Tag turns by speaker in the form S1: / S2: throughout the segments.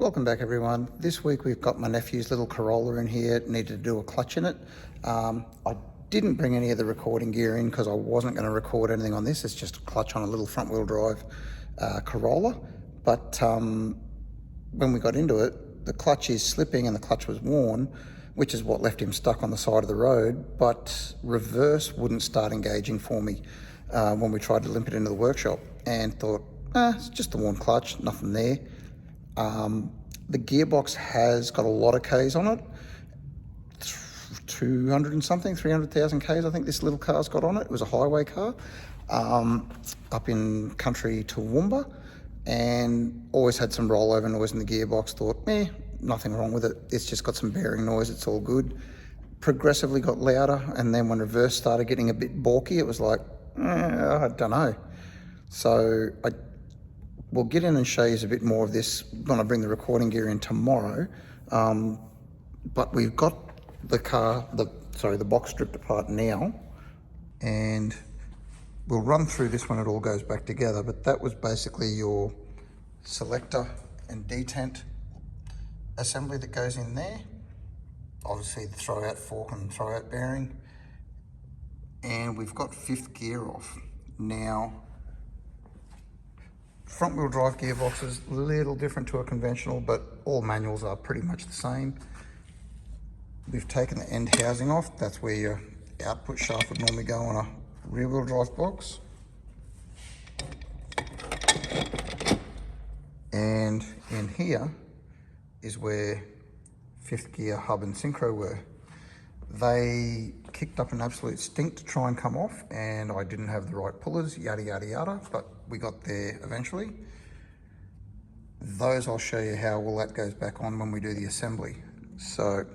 S1: Welcome back everyone. This week we've got my nephew's little Corolla in here, needed to do a clutch in it. I didn't bring any of the recording gear in because I wasn't going to record anything on this. It's just a clutch on a little front wheel drive Corolla. But when we got into it, the clutch is slipping and the clutch was worn, which is what left him stuck on the side of the road, but reverse wouldn't start engaging for me when we tried to limp it into the workshop, and thought, it's just a worn clutch, nothing there. The gearbox has got a lot of Ks on it, 200 and something, 300,000 Ks I think this little car's got on it. It was a highway car up in country Toowoomba, and always had some rollover noise in the gearbox. Thought, nothing wrong with it, it's just got some bearing noise, it's all good. Progressively got louder, and then when reverse started getting a bit balky, it was like, I don't know. So we'll get in and show you a bit more of this when I bring the recording gear in tomorrow. But we've got the box stripped apart now, and we'll run through this when it all goes back together. But that was basically your selector and detent assembly that goes in there. Obviously the throw out fork and throw out bearing. And we've got fifth gear off. Now, front wheel drive gearbox is a little different to a conventional, but all manuals are pretty much the same. We've taken the end housing off. That's where your output shaft would normally go on a rear wheel drive box. And in here is where fifth gear hub and synchro were. They kicked up an absolute stink to try and come off, and I didn't have the right pullers, yada yada yada, but we got there eventually. Those I'll show you how all that goes back on when we do the assembly. So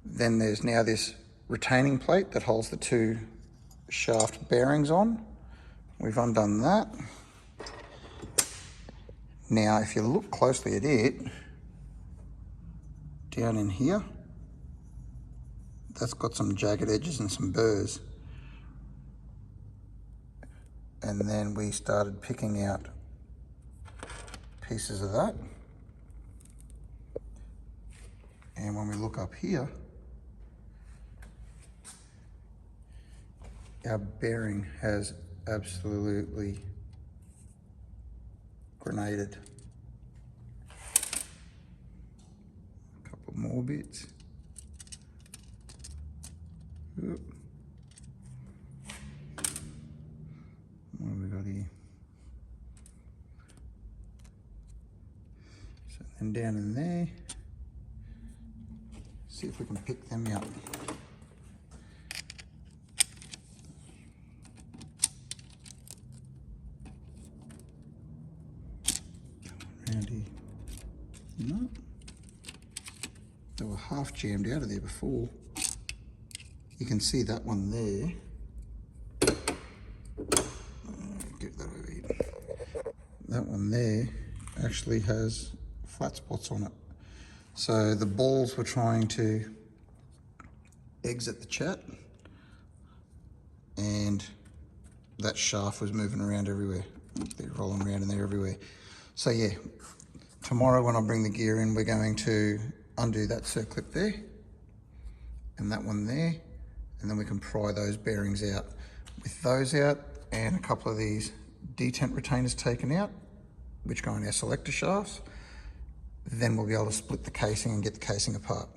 S1: then there's now this retaining plate that holds the two shaft bearings on. We've undone that. Now if you look closely at it, down in here, that's got some jagged edges and some burrs. And then we started picking out pieces of that. And when we look up here, our bearing has absolutely grenaded. A couple more bits. Oop. What have we got here? So then down in there, see if we can pick them out. Around here. No. They were half jammed out of there before. You can see that one there. Get that over here. That one there actually has flat spots on it. So the balls were trying to exit the chat, and that shaft was moving around everywhere. They're rolling around in there everywhere. So yeah, tomorrow when I bring the gear in, we're going to undo that circlip there and that one there, and then we can pry those bearings out. With those out and a couple of these detent retainers taken out, which go in our selector shafts, then we'll be able to split the casing and get the casing apart.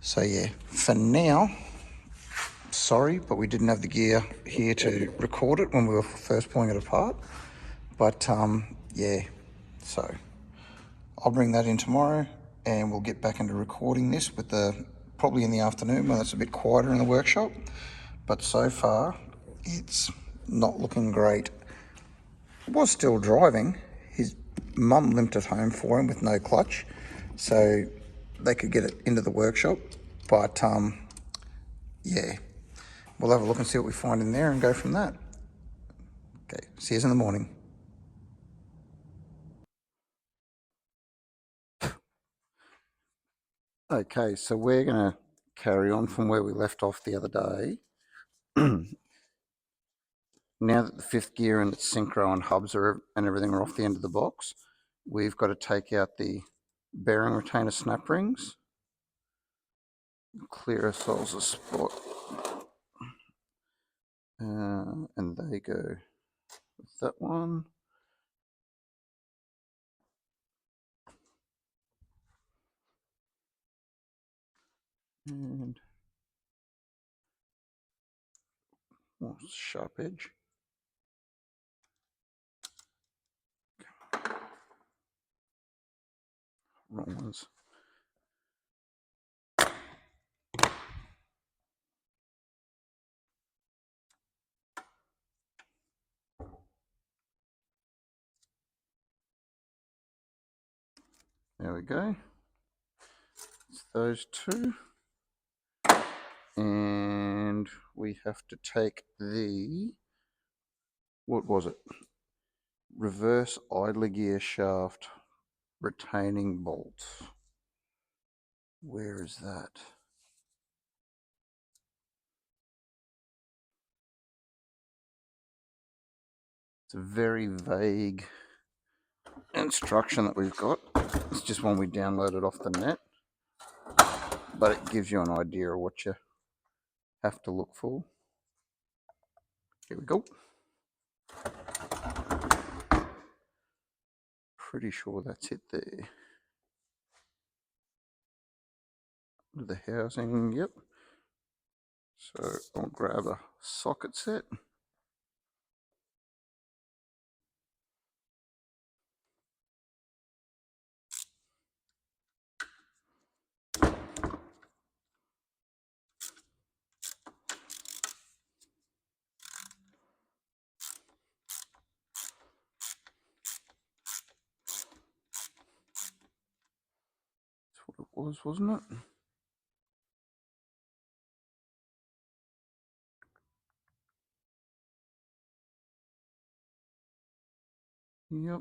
S1: So yeah, for now, sorry, but we didn't have the gear here to record it when we were first pulling it apart. But yeah, so I'll bring that in tomorrow and we'll get back into recording this with probably in the afternoon when it's a bit quieter in the workshop. But so far, it's not looking great. It was still driving. His mum limped it home for him with no clutch, so they could get it into the workshop. But yeah, we'll have a look and see what we find in there and go from that. Okay, see you in the morning. Okay, so we're going to carry on from where we left off the other day. Now that the fifth gear and its synchro and hubs and everything are off the end of the box, we've got to take out the bearing retainer snap rings, clear ourselves a spot, and they go with that one. And sharp edge. Wrong ones. There we go. It's those two. And we have to take the, what was it? Reverse idler gear shaft retaining bolt. Where is that? It's a very vague instruction that we've got. It's just one we downloaded off the net, but it gives you an idea of what you have to look for. Here we go. Pretty sure that's it there. The housing, yep. So I'll grab a socket set. That's what it was, wasn't it? Yep.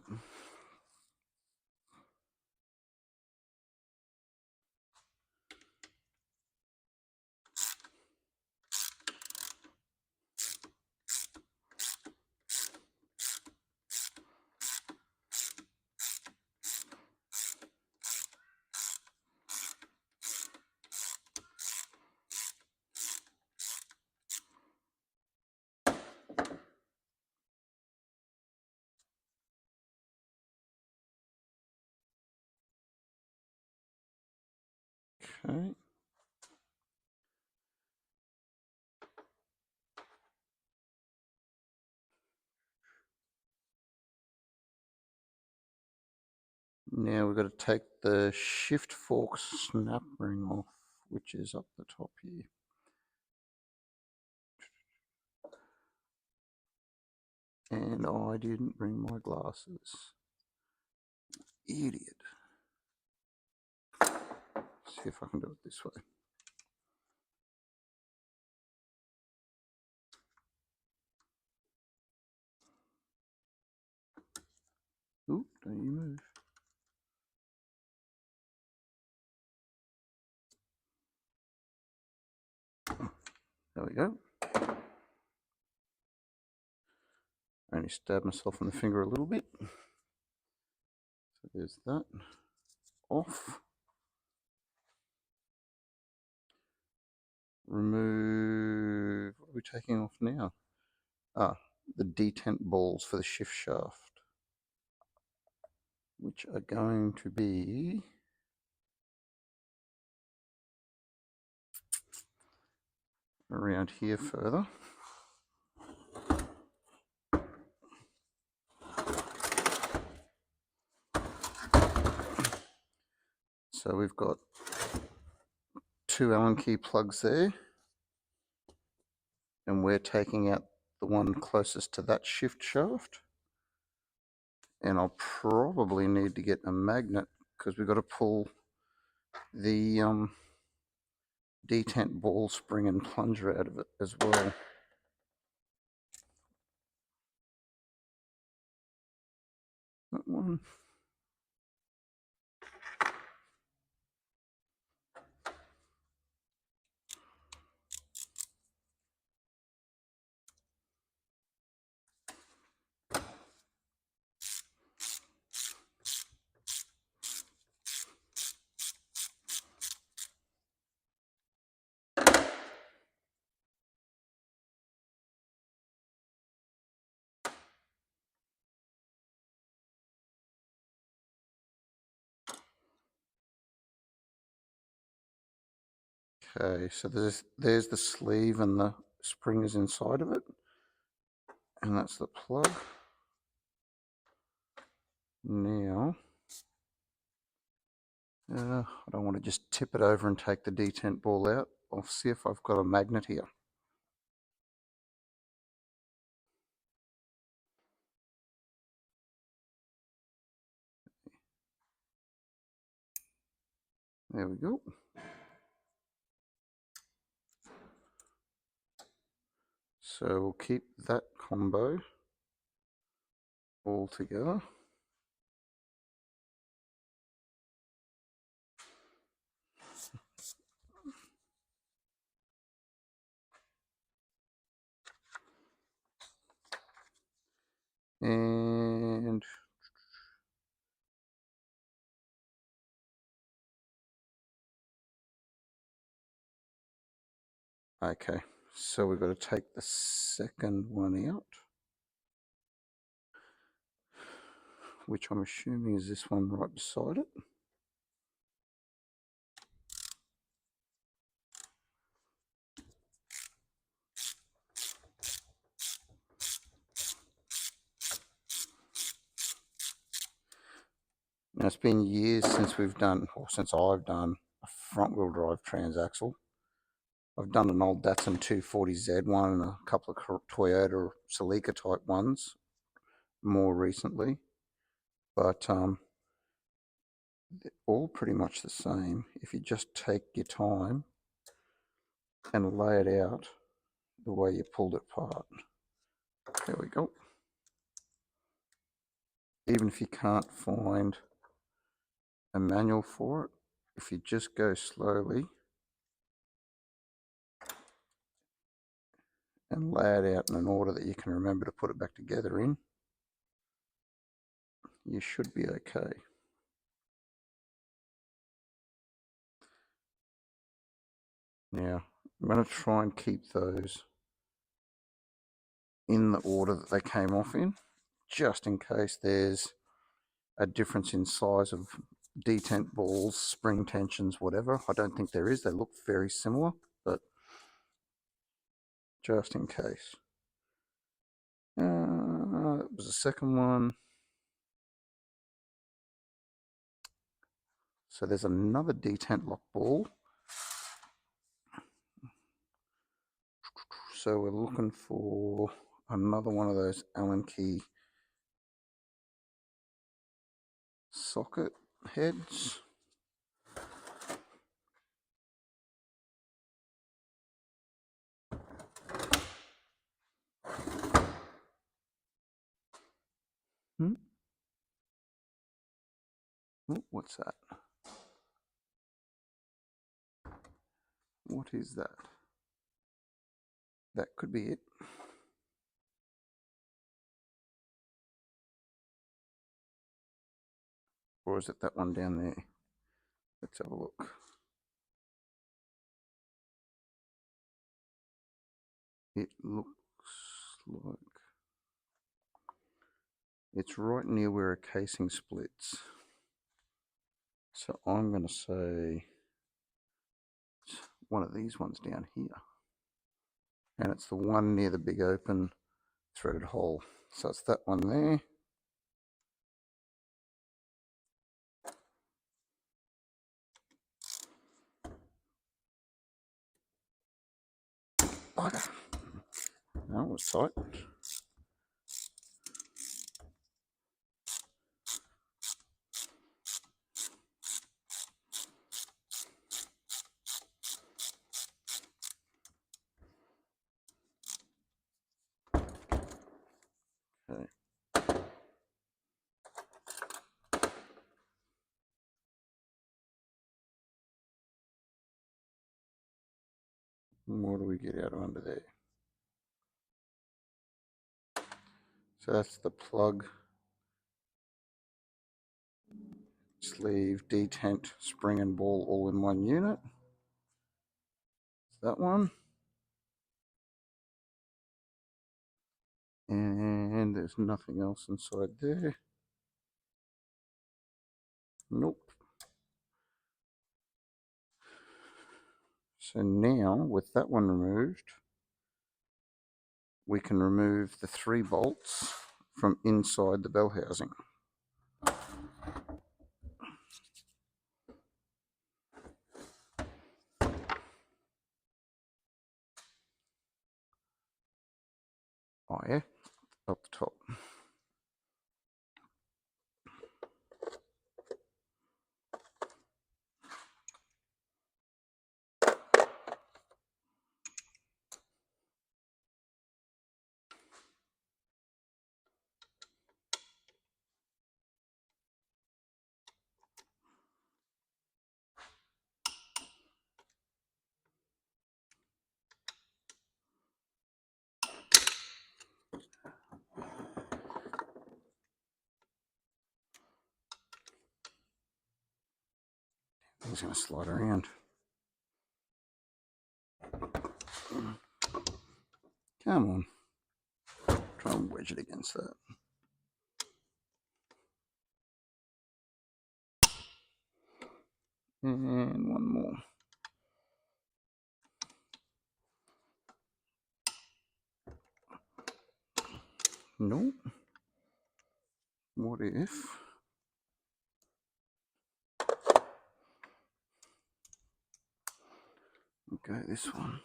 S1: Okay. Now we've got to take the shift fork snap ring off, which is up the top here. And I didn't bring my glasses. Idiot. See if I can do it this way. Ooh, don't you move. There we go. I only stabbed myself in the finger a little bit. So there's that. Off. Remove, what are we taking off now? The detent balls for the shift shaft, which are going to be around here further. So we've got two Allen key plugs there, and we're taking out the one closest to that shift shaft. And I'll probably need to get a magnet because we've got to pull the detent ball spring and plunger out of it as well. That one. Okay, so there's the sleeve and the spring is inside of it, and that's the plug. Now, I don't want to just tip it over and take the detent ball out. I'll see if I've got a magnet here. There we go. So we'll keep that combo all together. And okay, so we've got to take the second one out, which I'm assuming is this one right beside it. Now it's been years since we've done, or since I've done, a front wheel drive transaxle. I've done an old Datsun 240Z one and a couple of Toyota Celica type ones more recently, but they're all pretty much the same if you just take your time and lay it out the way you pulled it apart. There we go. Even if you can't find a manual for it, if you just go slowly and lay it out in an order that you can remember to put it back together in, you should be okay. Now, I'm going to try and keep those in the order that they came off in, just in case there's a difference in size of detent balls, spring tensions, whatever. I don't think there is. They look very similar, but just in case. That was the second one. So there's another detent lock ball. So we're looking for another one of those Allen key socket heads. Oh, what's that? What is that? That could be it. Or is it that one down there? Let's have a look. It looks like it's right near where a casing splits. So I'm going to say it's one of these ones down here. And it's the one near the big open threaded hole. So it's that one there. Bugger. That was tight. Okay. What do we get out of under there? So that's the plug, sleeve, detent, spring and ball all in one unit. That one. And there's nothing else inside there. Nope. So now, with that one removed, we can remove the 3 bolts from inside the bell housing. Oh yeah, up the top. Thing's going to slide around. Come on. Try and wedge it against that. And one more. Nope. What if we go this one?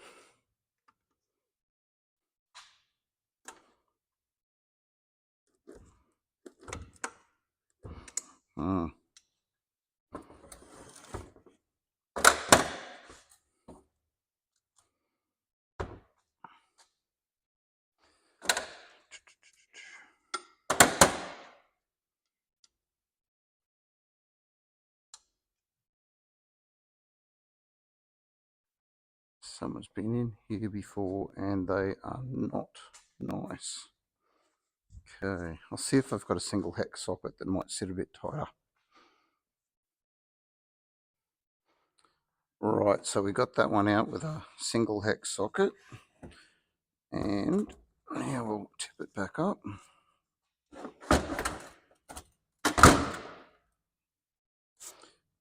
S1: Someone's been in here before and they are not nice. Okay, I'll see if I've got a single hex socket that might sit a bit tighter. Right, so we got that one out with a single hex socket, and now we'll tip it back up.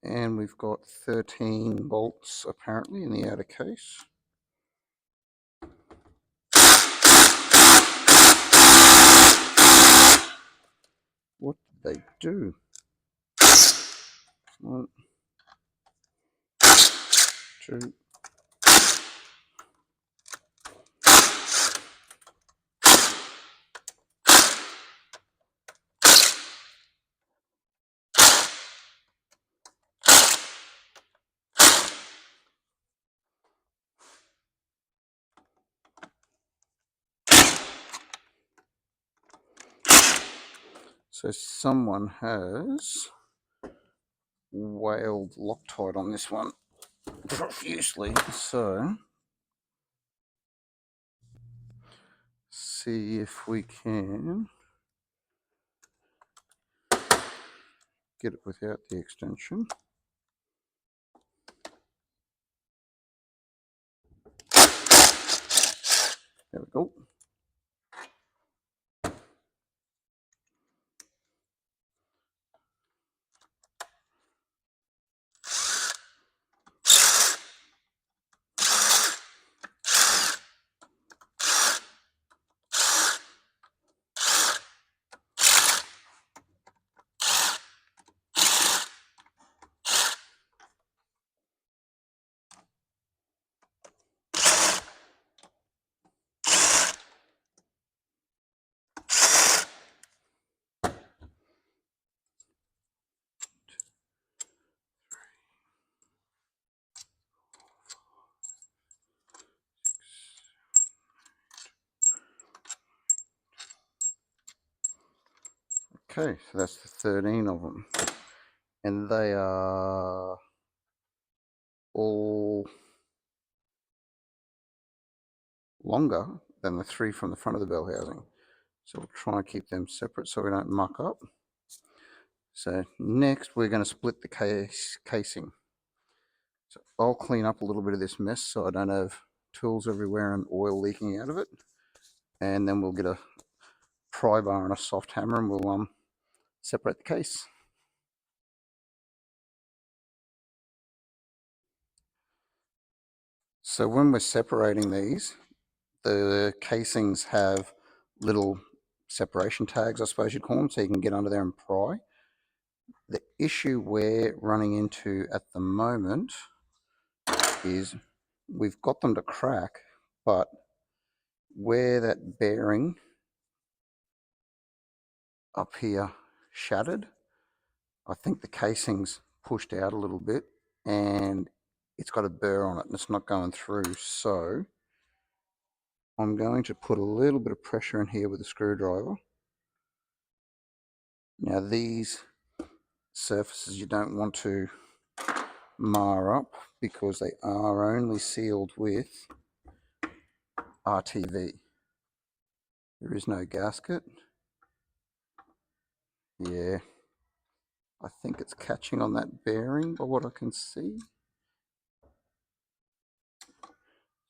S1: And we've got 13 bolts apparently in the outer case. What did they do? 1, 2. So someone has wailed Loctite on this one profusely, so see if we can get it without the extension. There we go. Okay, so that's the 13 of them. And they are all longer than the 3 from the front of the bell housing. So we'll try and keep them separate so we don't muck up. So next we're going to split the casing. So I'll clean up a little bit of this mess so I don't have tools everywhere and oil leaking out of it. And then we'll get a pry bar and a soft hammer and we'll separate the case. So when we're separating these, the casings have little separation tags, I suppose you'd call them, so you can get under there and pry. The issue we're running into at the moment is we've got them to crack, but where that bearing up here shattered, I think the casing's pushed out a little bit and it's got a burr on it and it's not going through. So I'm going to put a little bit of pressure in here with a screwdriver. Now these surfaces you don't want to mar up because they are only sealed with RTV. There is no gasket. Yeah, I think it's catching on that bearing by what I can see.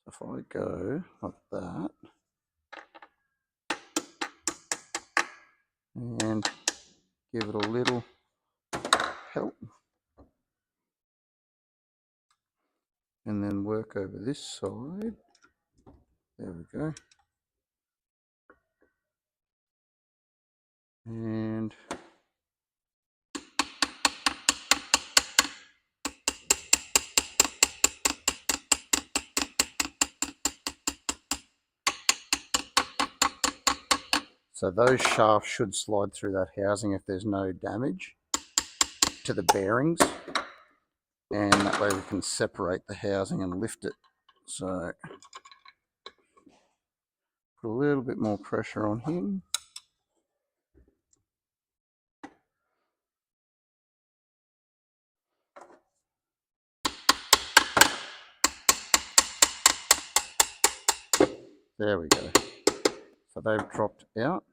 S1: If I go like that and give it a little help and then work over this side. There we go. And so those shafts should slide through that housing if there's no damage to the bearings, and that way we can separate the housing and lift it. So put a little bit more pressure on him. There we go. So they've dropped out.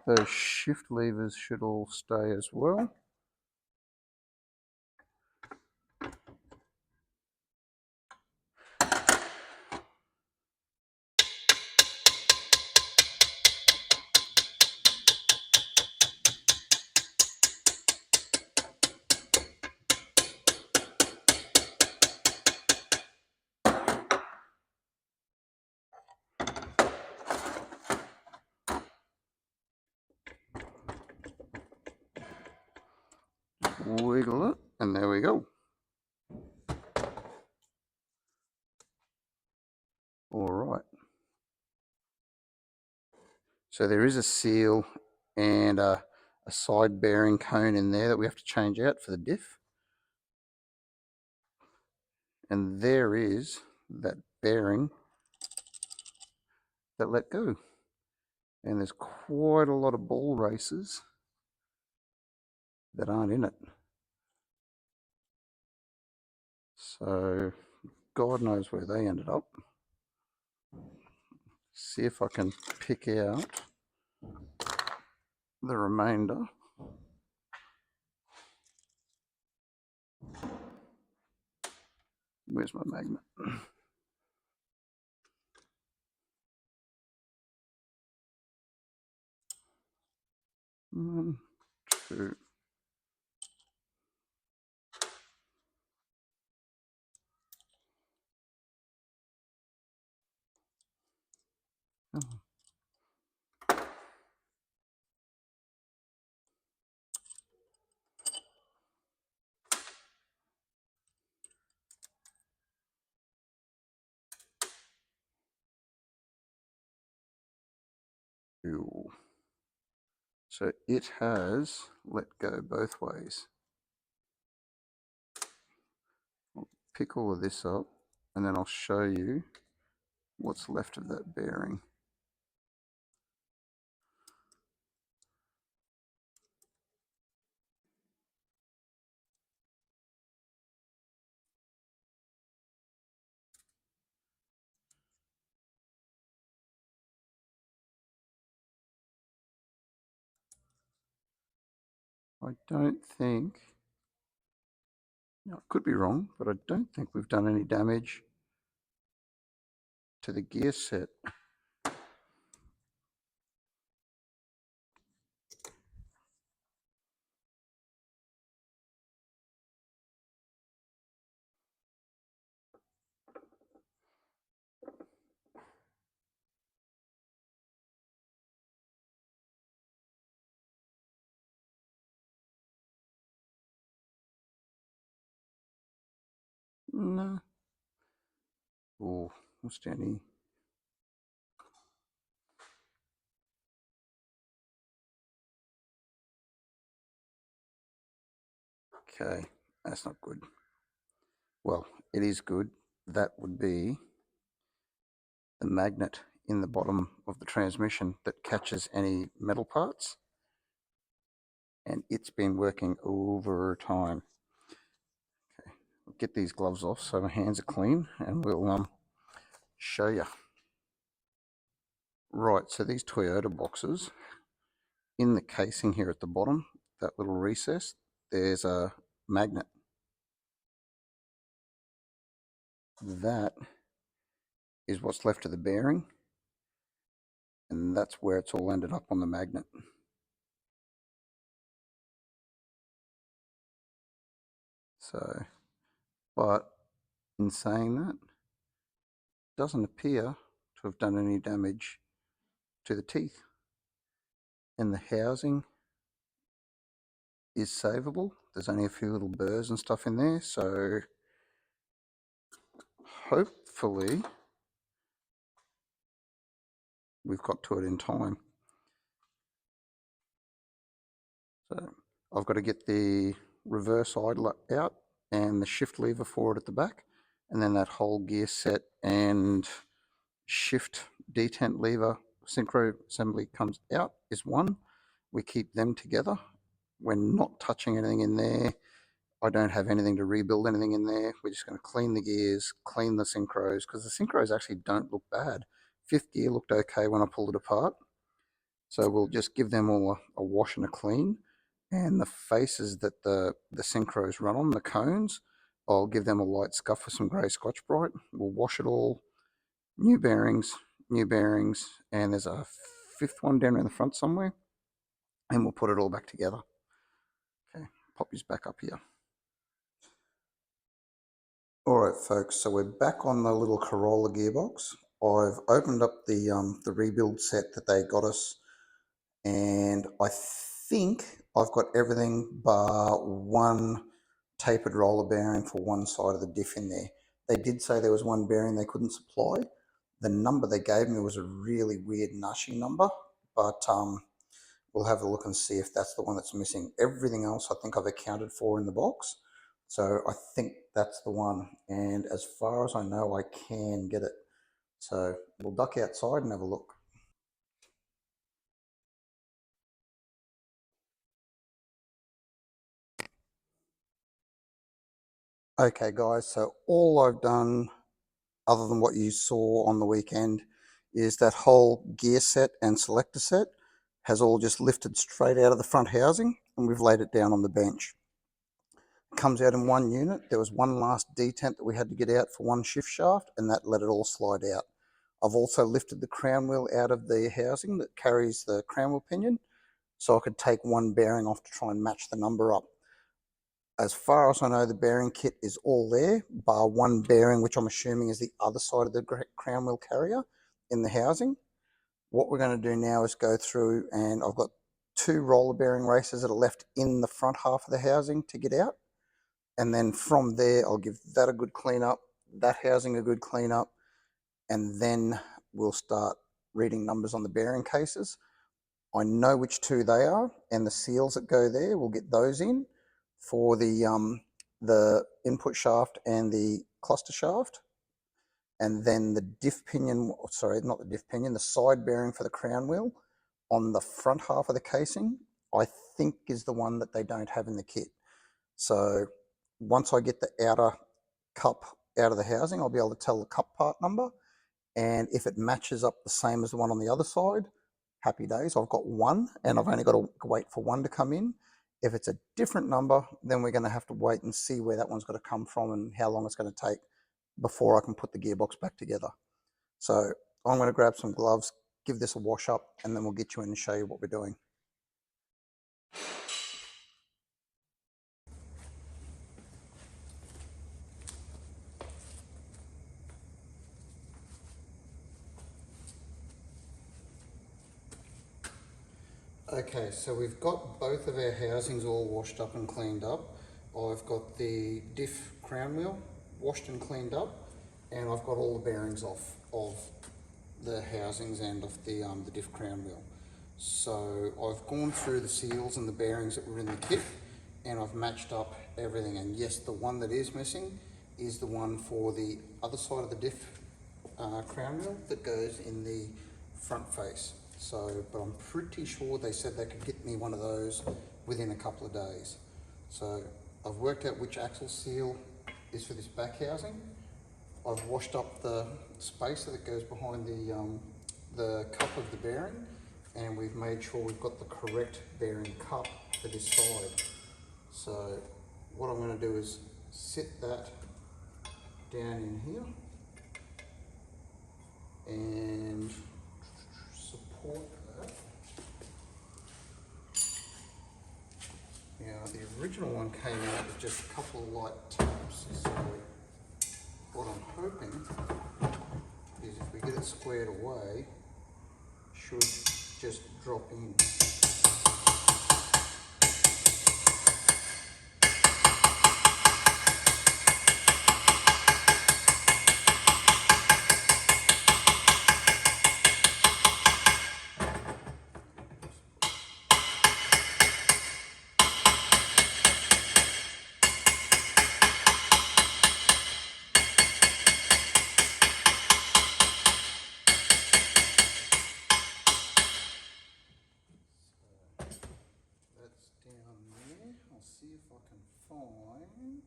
S1: Those shift levers should all stay as well. Wiggle it, and there we go. All right. So there is a seal and a side bearing cone in there that we have to change out for the diff. And there is that bearing that let go. And there's quite a lot of ball races that aren't in it. So God knows where they ended up. See if I can pick out the remainder. Where's my magnet? 1, 2. Oh. So it has let go both ways. I'll pick all of this up and then I'll show you what's left of that bearing. I don't think, I could be wrong, but I don't think we've done any damage to the gear set. No. Oh, what's down here? Okay, that's not good. Well, it is good. That would be the magnet in the bottom of the transmission that catches any metal parts, and it's been working over time. Okay, I'll get these gloves off so my hands are clean, and we'll show you. Right, so these Toyota boxes, in the casing here at the bottom, that little recess, there's a magnet. That is what's left of the bearing, and that's where it's all ended up on the magnet. So, but in saying that, it doesn't appear to have done any damage to the teeth. And the housing is savable. There's only a few little burrs and stuff in there, so hopefully we've got to it in time. So I've got to get the reverse idler out and the shift lever for it at the back, and then that whole gear set and shift detent lever synchro assembly comes out is one. We keep them together. We're not touching anything in there. I don't have anything to rebuild anything in there. We're just going to clean the gears, clean the synchros, because the synchros actually don't look bad. Fifth gear looked okay when I pulled it apart. So we'll just give them all a wash and a clean. And the faces that the synchros run on, the cones, I'll give them a light scuff with some grey Scotch Brite. We'll wash it all. New bearings, and there's a fifth one down in the front somewhere. And we'll put it all back together. Okay, pop these back up here. Alright folks, so we're back on the little Corolla gearbox. I've opened up the rebuild set that they got us, and I think I've got everything bar one tapered roller bearing for one side of the diff in there. They did say there was one bearing they couldn't supply. The number they gave me was a really weird Nashi number, but we'll have a look and see if that's the one that's missing. Everything else I think I've accounted for in the box. So I think that's the one. And as far as I know, I can get it. So we'll duck outside and have a look. Okay guys, so all I've done other than what you saw on the weekend is that whole gear set and selector set has all just lifted straight out of the front housing, and we've laid it down on the bench. Comes out in one unit. There was one last detent that we had to get out for one shift shaft, and that let it all slide out. I've also lifted the crown wheel out of the housing that carries the crown wheel pinion, so I could take one bearing off to try and match the number up. As far as I know, the bearing kit is all there, bar one bearing, which I'm assuming is the other side of the crown wheel carrier in the housing. What we're going to do now is go through, and I've got two roller bearing races that are left in the front half of the housing to get out. And then from there, I'll give that a good clean up, that housing a good clean up, and then we'll start reading numbers on the bearing cases. I know which two they are, and the seals that go there, we'll get those in for the input shaft and the cluster shaft. And then the diff pinion, sorry, not the diff pinion, the side bearing for the crown wheel on the front half of the casing, I think is the one that they don't have in the kit. So once I get the outer cup out of the housing, I'll be able to tell the cup part number. And if it matches up the same as the one on the other side, happy days. I've got one, and I've only got to wait for one to come in. If it's a different number, then we're going to have to wait and see where that one's got to come from and how long it's going to take before I can put the gearbox back together. So I'm going to grab some gloves, give this a wash up, and then we'll get you in and show you what we're doing. Okay, so we've got both of our housings all washed up and cleaned up. I've got the diff crown wheel washed and cleaned up, and I've got all the bearings off of the housings and of the diff crown wheel. So I've gone through the seals and the bearings that were in the kit, and I've matched up everything. And yes, the one that is missing is the one for the other side of the diff crown wheel that goes in the front face. So, but I'm pretty sure they said they could get me one of those within a couple of days. So I've worked out which axle seal is for this back housing. I've washed up the spacer that goes behind the cup of the bearing, and we've made sure we've got the correct bearing cup for this side. So what I'm going to do is sit that down in here and support that. Now the original one came out with just a couple of light taps, so what I'm hoping is if we get it squared away, it should just drop in. I'll see if I can find.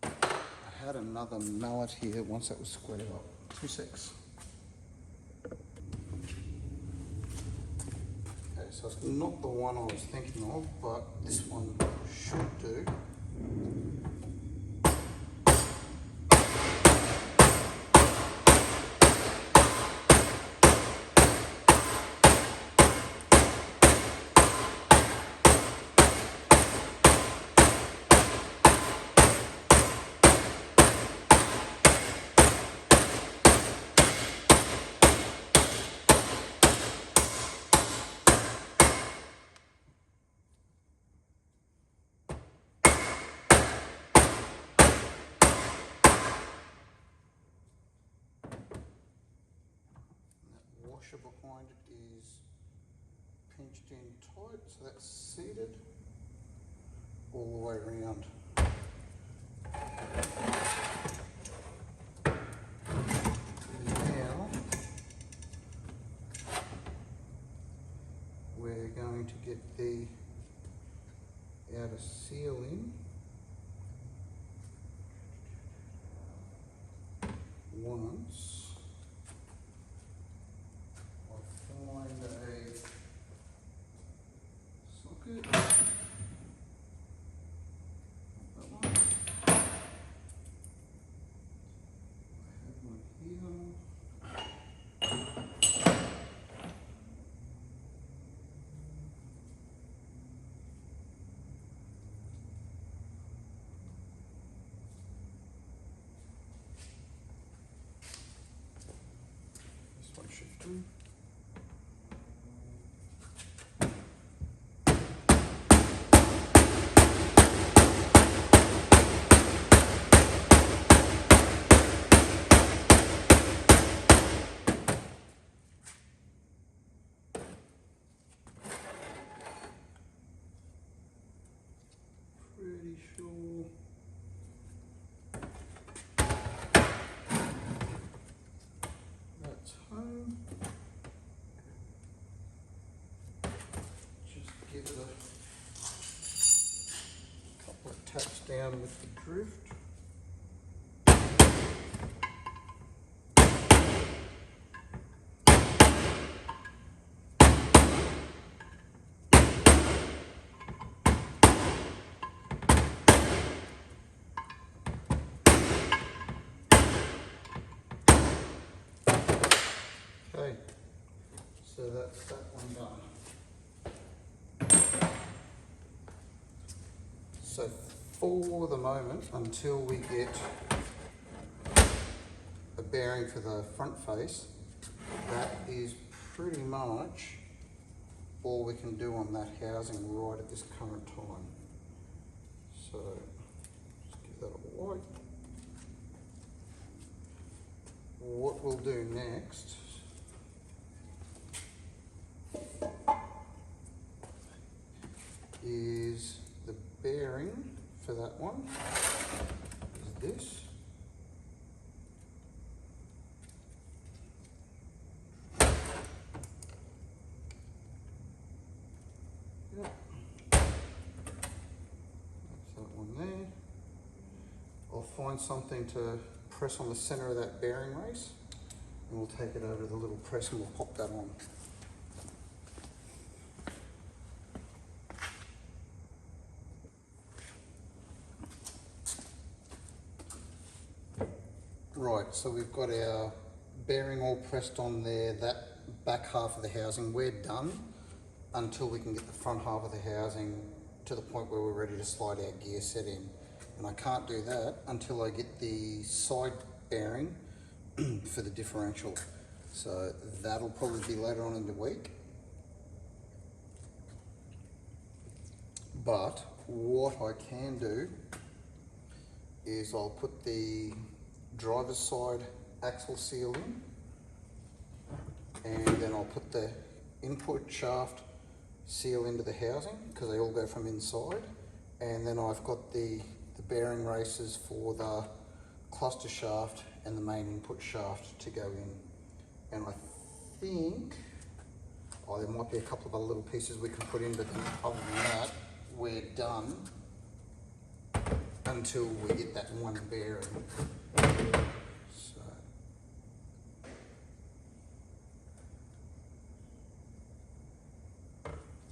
S1: I had another mallet here once that was squared up. 2 secs. Okay, so it's not the one I was thinking of, but this one should do. Washer behind it is pinched in tight, so that's seated all the way around. Now we're going to get the outer seal in. Once find a socket. That one. I have one here. This one should do. Pretty sure that's home. Just give it a couple of taps down with the drift. Okay, so that's that one done. So for the moment, until we get a bearing for the front face, that is pretty much all we can do on that housing right at this current time. So just give that a wipe. What we'll do next is the bearing for that one is this. Yeah. That's that one there. I'll find something to press on the center of that bearing race, and we'll take it over to the little press and we'll pop that on. Right, so we've got our bearing all pressed on there, that back half of the housing, we're done until we can get the front half of the housing to the point where we're ready to slide our gear set in. And I can't do that until I get the side bearing for the differential. So that'll probably be later on in the week. But what I can do is I'll put the driver's side axle seal in, and then I'll put the input shaft seal into the housing because they all go from inside, and then I've got the bearing races for the cluster shaft and the main input shaft to go in. And I think, oh, there might be a couple of other little pieces we can put in, but then other than that, we're done until we get that one bearing. So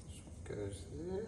S1: this one goes there.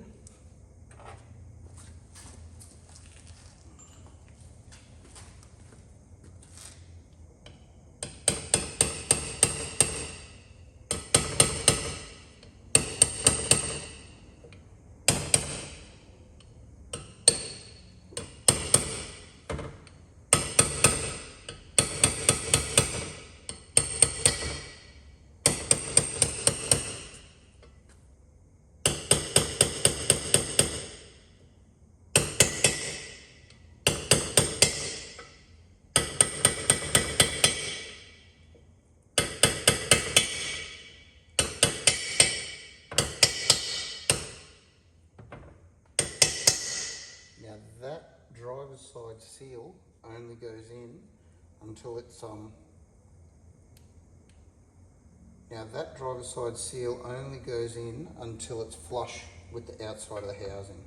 S1: Now that driver's side seal only goes in until it's flush with the outside of the housing.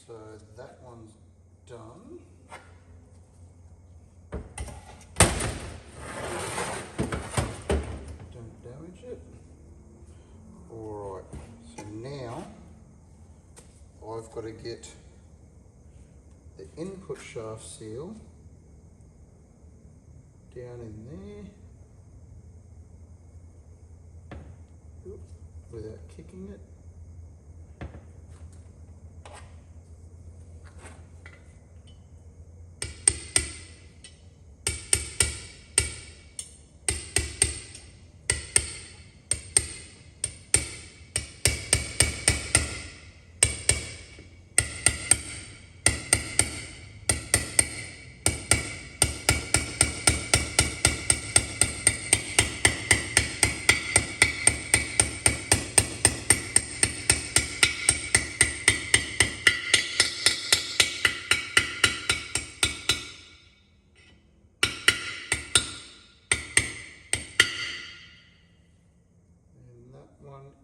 S1: So that one's done. Don't damage it. Alright, so now I've got to get the input shaft seal down in there. Oop, without kicking it.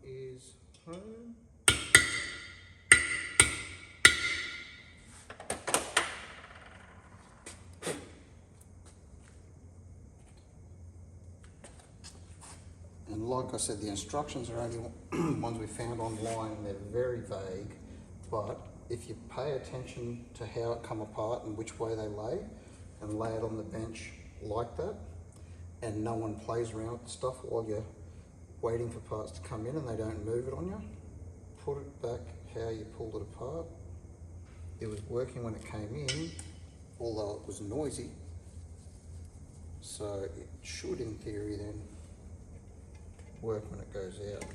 S1: Is home. And like I said, the instructions are only ones we found online, and they're very vague, but if you pay attention to how it come apart and which way they lay, and lay it on the bench like that, and no one plays around with the stuff while you're waiting for parts to come in and they don't move it on you, put it back how you pulled it apart. It was working when it came in, although it was noisy. So it should, in theory, then work when it goes out.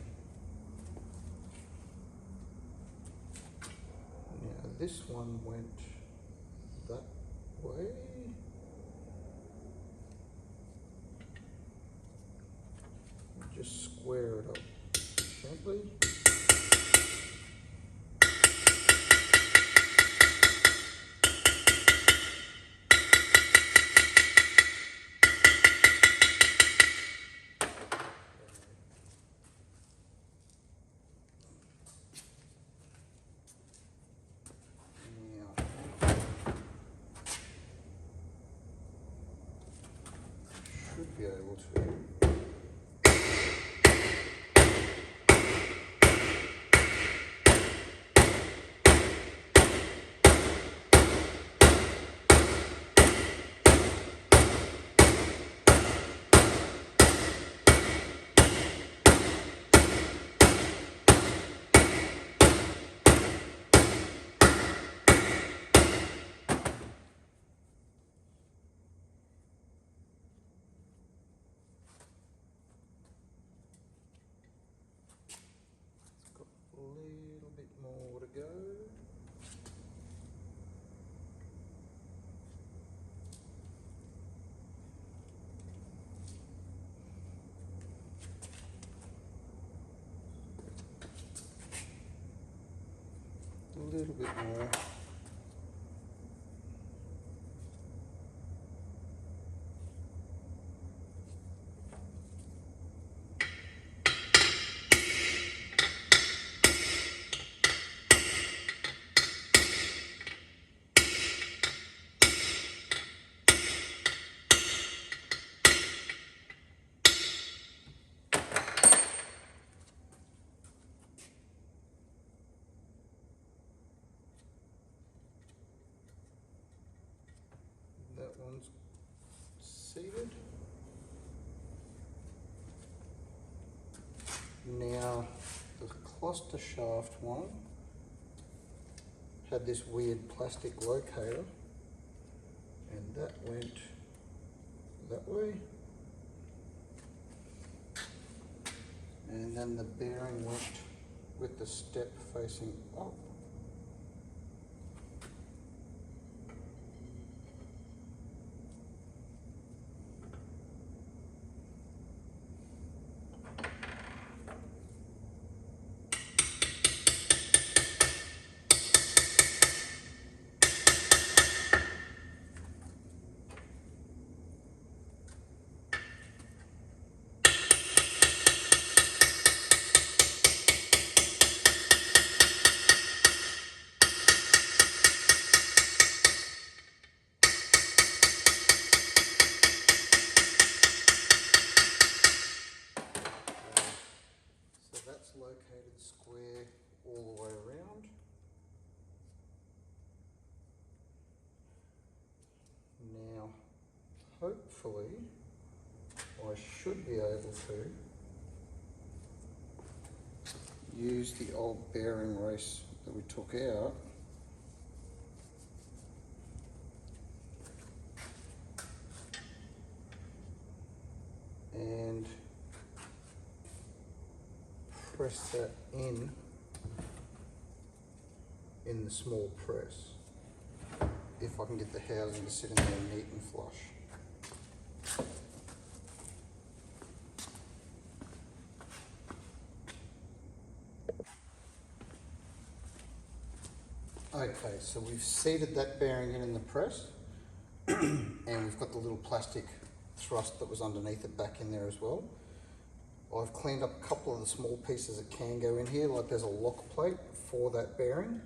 S1: Now this one went that way. Just square it up gently. Should be able to. A little bit more to go. A little bit more. That one's seated. Now the cluster shaft one had this weird plastic locator, and that went that way, and then the bearing went with the step facing up. Located square all the way around. Now, hopefully, I should be able to use the old bearing race that we took out and press that in the small press, if I can get the housing to sit in there neat and flush. Okay, so we've seated that bearing in the press and we've got the little plastic thrust that was underneath it back in there as well. I've cleaned up a couple of the small pieces that can go in here, like there's a lock plate for that bearing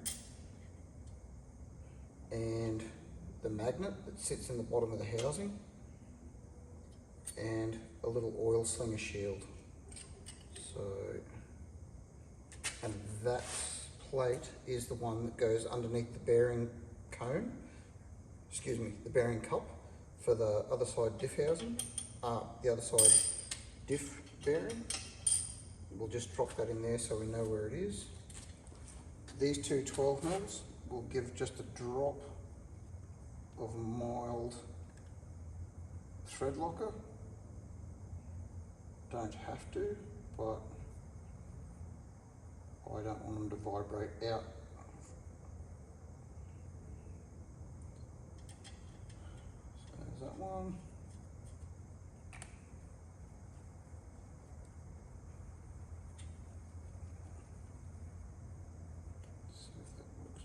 S1: and the magnet that sits in the bottom of the housing and a little oil slinger shield. So, and that plate is the one that goes underneath the bearing cone, excuse me, the bearing cup for the other side diff housing, the other side diff bearing. We'll just drop that in there so we know where it is. These two 12 mils will give just a drop of mild thread locker. Don't have to, but I don't want them to vibrate out. So there's that one. See if that works.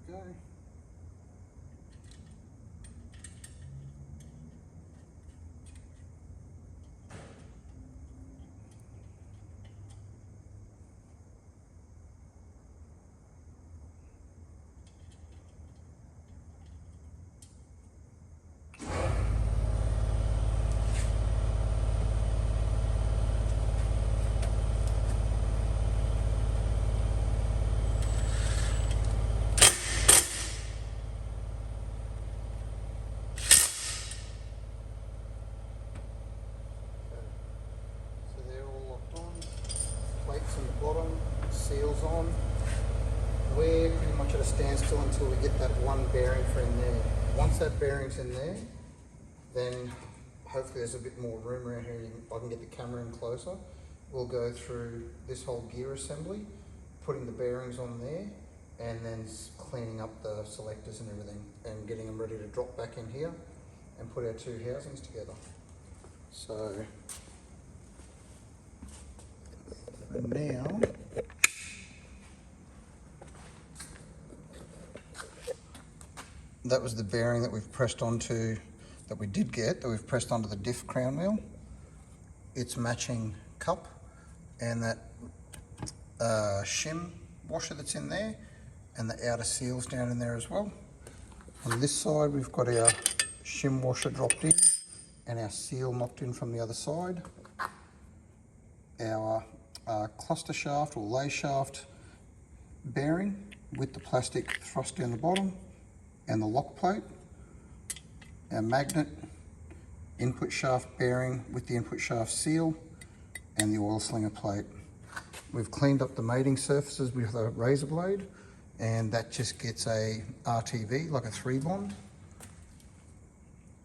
S1: There we go. Plates on the bottom, seals on. We're pretty much at a standstill until we get that one bearing for in there. Once that bearing's in there, then hopefully there's a bit more room around here. I can get the camera in closer. We'll go through this whole gear assembly, putting the bearings on there, and then cleaning up the selectors and everything, and getting them ready to drop back in here and put our two housings together. So now, that was the bearing that we've pressed onto, that we did get, that we've pressed onto the diff crown wheel. Its matching cup and that shim washer that's in there, and the outer seals down in there as well. On this side we've got our shim washer dropped in and our seal knocked in from the other side. Our cluster shaft or lay shaft bearing with the plastic thrust down the bottom, and the lock plate. Our magnet input shaft bearing with the input shaft seal, and the oil slinger plate. We've cleaned up the mating surfaces with a razor blade, and that just gets a RTV, like a 3-bond.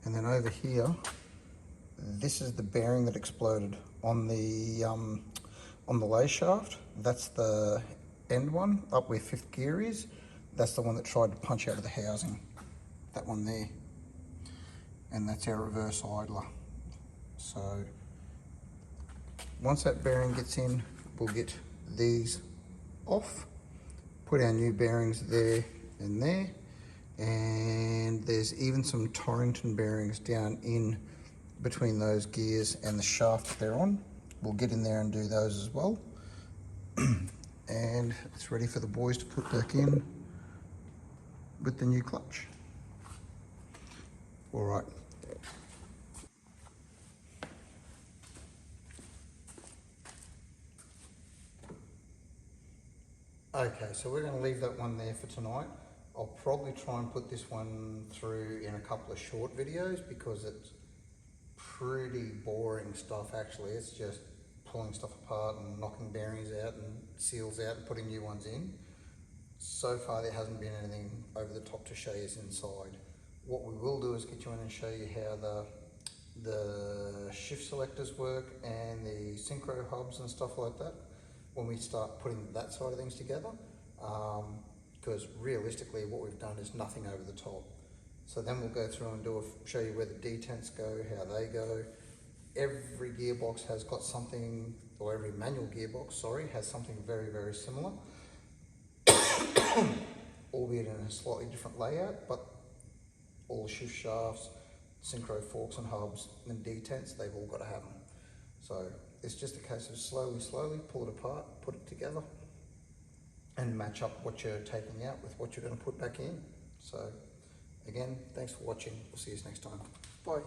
S1: And then over here, this is the bearing that exploded on the lay shaft. That's the end one, up where 5th gear is. That's the one that tried to punch out of the housing, that one there. And that's our reverse idler. So once that bearing gets in, we'll get these off, put our new bearings there and there, and there's even some Torrington bearings down in between those gears and the shaft that they're on. We'll get in there and do those as well. And it's ready for the boys to put back in with the new clutch. All right. Okay, so we're going to leave that one there for tonight. I'll probably try and put this one through in a couple of short videos because it's pretty boring stuff actually. It's just pulling stuff apart and knocking bearings out and seals out and putting new ones in. So far there hasn't been anything over the top to show you inside. What we will do is get you in and show you how the shift selectors work and the synchro hubs and stuff like that when we start putting that side of things together, because realistically what we've done is nothing over the top. So then we'll go through and show you where the detents go, how they go. Every gearbox has got something, or every manual gearbox, sorry, has something very, very similar, albeit in a slightly different layout, but all the shift shafts, synchro forks and hubs and detents, they've all got to have them. So it's just a case of slowly pull it apart, put it together, and match up what you're taking out with what you're going to put back in. So again, thanks for watching. We'll see you next time. Bye.